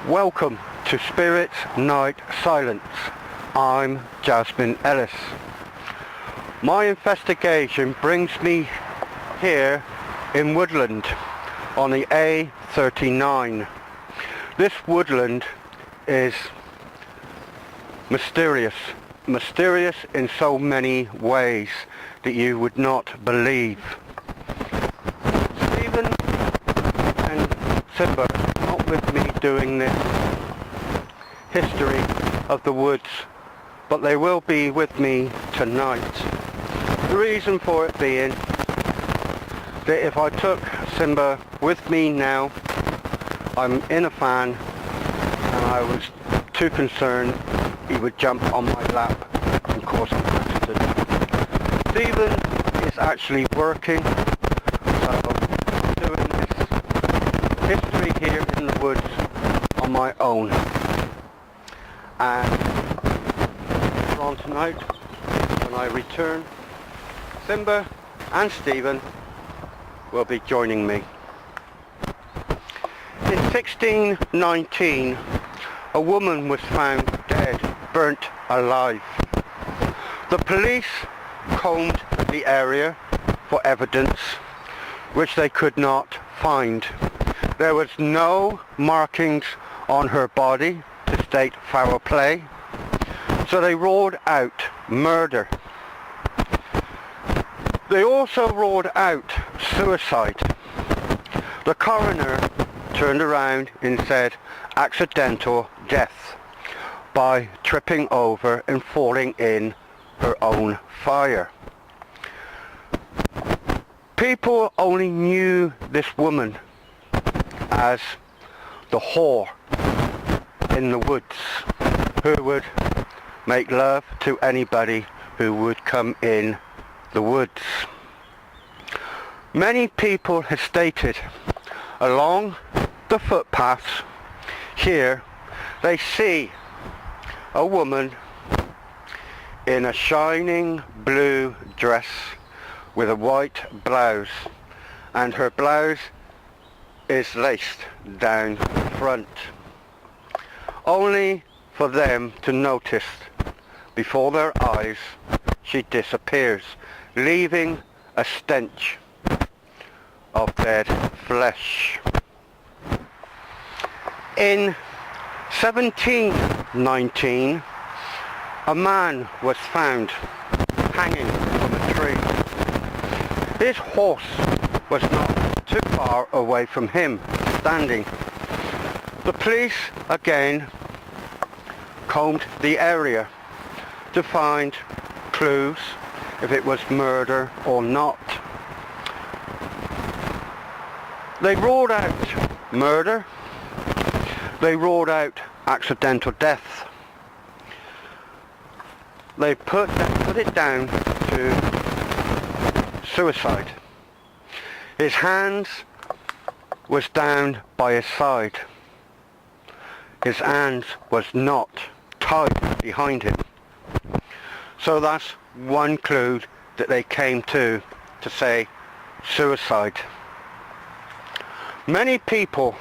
Welcome to Spirit's Night Silence. I'm Jasmine Ellis. My investigation brings me here in Woodland on the A39. This woodland is mysterious in so many ways that you would not believe. Stephen and Simba are not with me doing this history of the woods, but they will be with me tonight. The reason for it being that if I took Simba with me now, I'm in a fan and I was too concerned he would jump on my lap and cause an accident. Stephen is actually working, so I'm doing this history here in the woods on my own. And later on tonight, when I return, Simba and Stephen will be joining me. In 1619, a woman was found dead, burnt alive. The police combed the area for evidence, which they could not find. There was no markings on her body to state foul play, so they ruled out murder. They also ruled out suicide. The coroner turned around and said accidental death by tripping over and falling in her own fire. People only knew this woman as the whore in the woods who would make love to anybody who would come in the woods. Many people have stated along the footpaths here they see a woman in a shining blue dress with a white blouse, and her blouse is laced down front, only for them to notice before their eyes she disappears, leaving a stench of dead flesh. In 1719, a man was found hanging from a tree. His horse was not too far away from him, standing. The police again combed the area to find clues if it was murder or not. They ruled out murder. They ruled out accidental death. They put it down to suicide. His hands was down by his side. His hands was not tied behind him. So that's one clue that they came to say suicide. Many people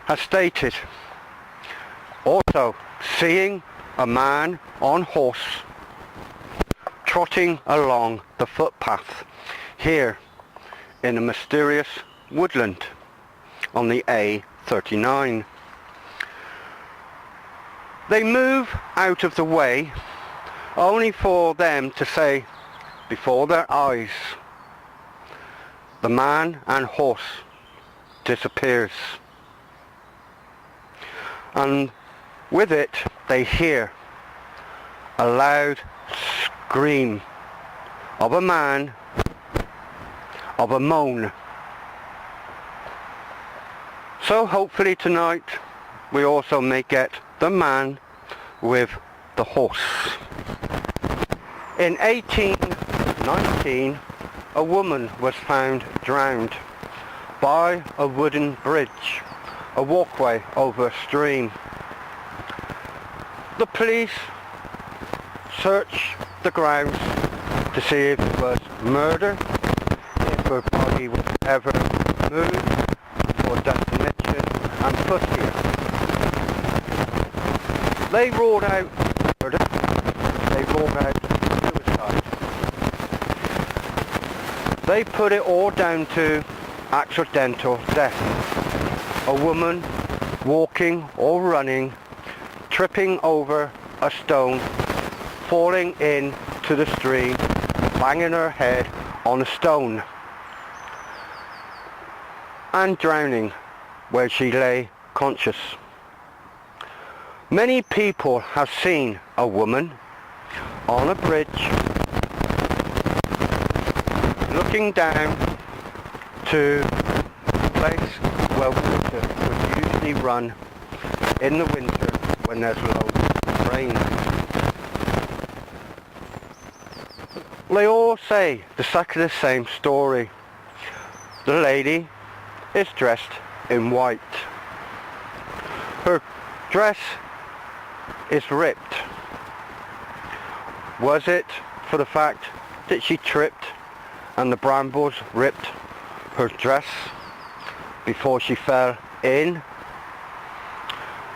have stated also seeing a man on horse trotting along the footpath here in a mysterious woodland on the A39. They move out of the way only for them to say before their eyes the man and horse disappears, and with it they hear a loud scream of a man, of a moan. So hopefully tonight we also may get the man with the horse. In 1819, a woman was found drowned by a wooden bridge, a walkway over a stream. The police search the grounds to see if it was murder, if her body was ever moved or done to niches, and put here. They ruled out murder, they ruled out suicide. They put it all down to accidental death. A woman walking or running, tripping over a stone, falling into the stream, banging her head on a stone, and drowning where she lay conscious. Many people have seen a woman on a bridge looking down to a place where water would usually run in the winter when there's loads of rain. They all say exactly the same story. The lady is dressed in white. Her dress is ripped. Was it for the fact that she tripped and the brambles ripped her dress before she fell in?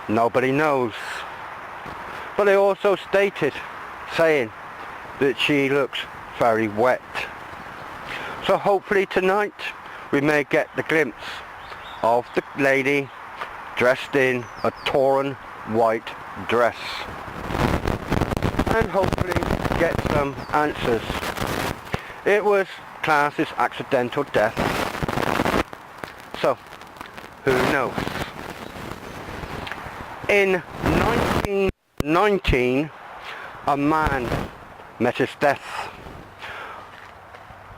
Nobody knows. But they also stated, saying that she looks very wet. So hopefully tonight we may get the glimpse of the lady dressed in a torn white dress, and hopefully get some answers. It was classed as accidental death, so who knows? In 1919, a man met his death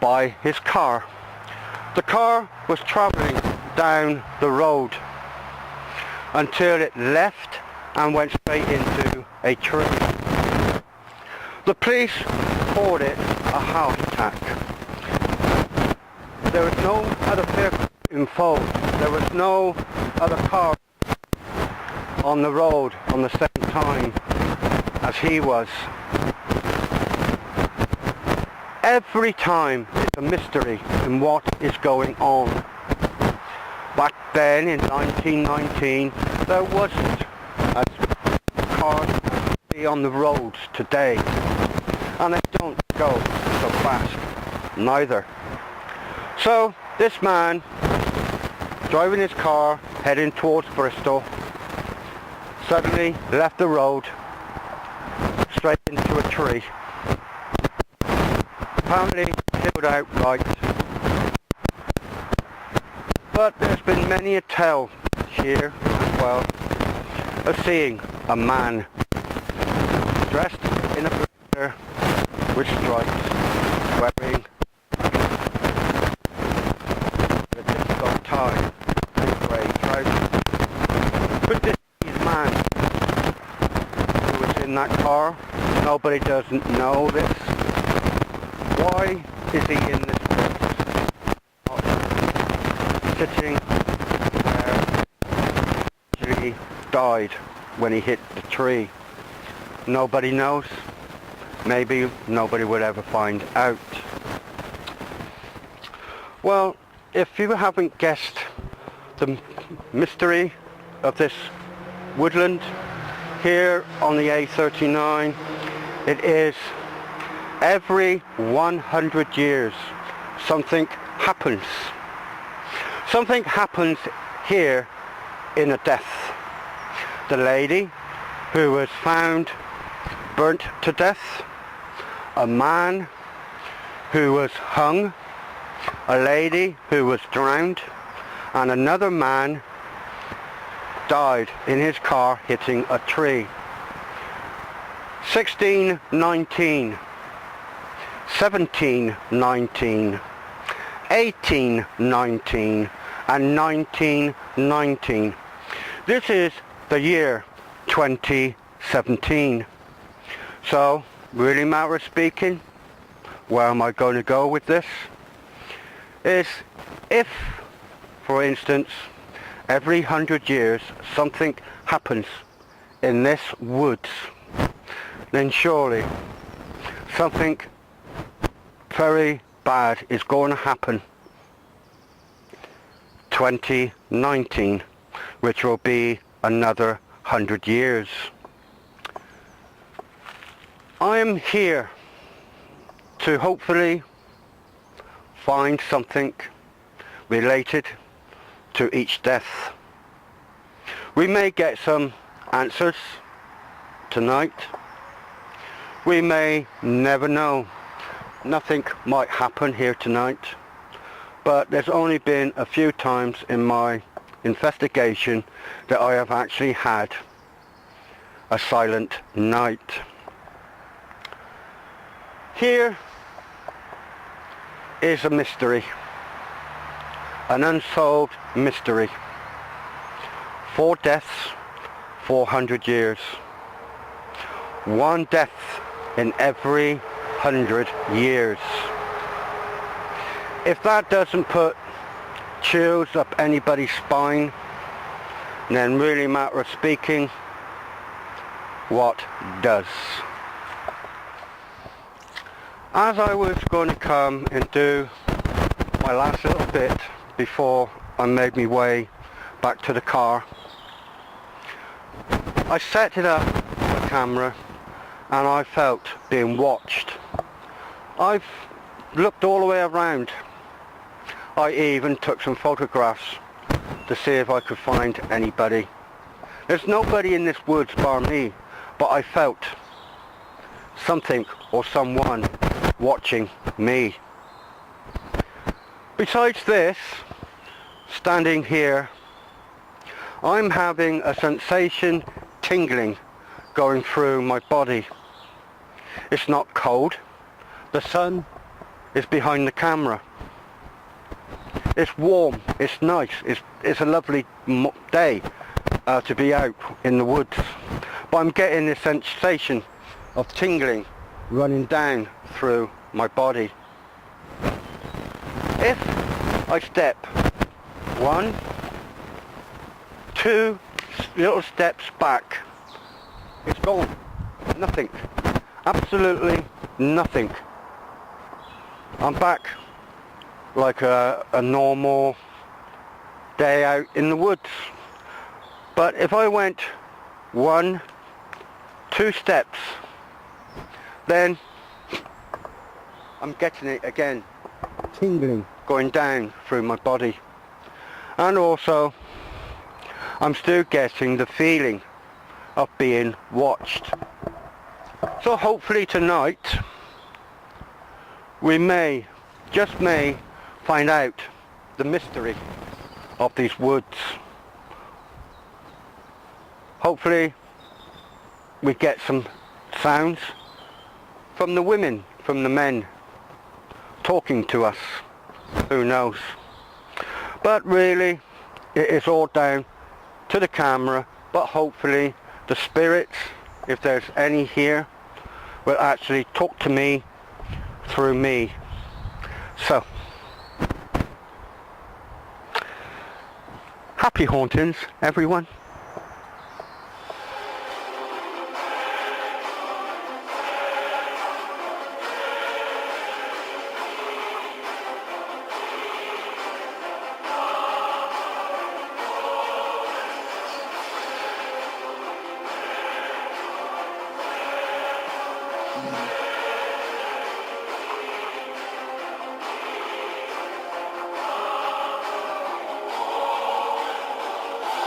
by his car. The car was travelling down the road until it left and went straight into a tree. The police called it a heart attack. There was no other vehicle involved. There was no other car on the road on the same time as he was. Every time it's a mystery in what is going on. Back then in 1919 there wasn't as cars be on the roads today, and they don't go so fast neither. So this man driving his car heading towards Bristol suddenly left the road straight into a tree. Apparently killed outright. But there's been many a tale here as well of seeing a man dressed in a blazer with stripes, wearing a disco tie and grey trousers. But this man who was in that car, nobody doesn't know this. Why is he in this place? Sitting there, actually died when he hit the tree. Nobody knows. Maybe nobody will ever find out. Well, if you haven't guessed the mystery of this woodland here on the A39, it is every 100 years something happens. Something happens here in a death. The lady who was found burnt to death, a man who was hung, a lady who was drowned, and another man died in his car hitting a tree. 1619, 1719, 1819 and 1919. This is the year 2017. So, really matter of speaking, where am I going to go with this? Is if, for instance, every 100 years something happens in this woods, then surely something very bad is going to happen. 2019, which will be another 100 years. I am here to hopefully find something related to each death. We may get some answers tonight. We may never know. Nothing might happen here tonight, but there's only been a few times in my investigation that I have actually had a silent night. Here is a mystery, an unsolved mystery. 4 deaths, 400 years. 1 death in every 100 years. If that doesn't put chills up anybody's spine, then really, matter of speaking, what does? As I was going to come and do my last little bit before I made my way back to the car, I set it up, the camera, and I felt being watched. I've looked all the way around. I even took some photographs to see if I could find anybody. There's nobody in this woods bar me, but I felt something or someone watching me. Besides this, standing here, I'm having a sensation tingling going through my body. It's not cold. The sun is behind the camera. It's warm, it's nice, it's a lovely day to be out in the woods. But I'm getting this sensation of tingling running down through my body. If I step 1, 2 little steps back, it's gone. Nothing. Absolutely nothing. I'm back like a normal day out in the woods. But if I went 1, 2 steps, then I'm getting it again, tingling, going down through my body. And also, I'm still getting the feeling of being watched. So hopefully tonight, we may, just may, find out the mystery of these woods. Hopefully, we get some sounds from the women, from the men, talking to us. Who knows? But really, it is all down to the camera, but hopefully the spirits, if there's any here, will actually talk to me through me. So, happy hauntings, everyone.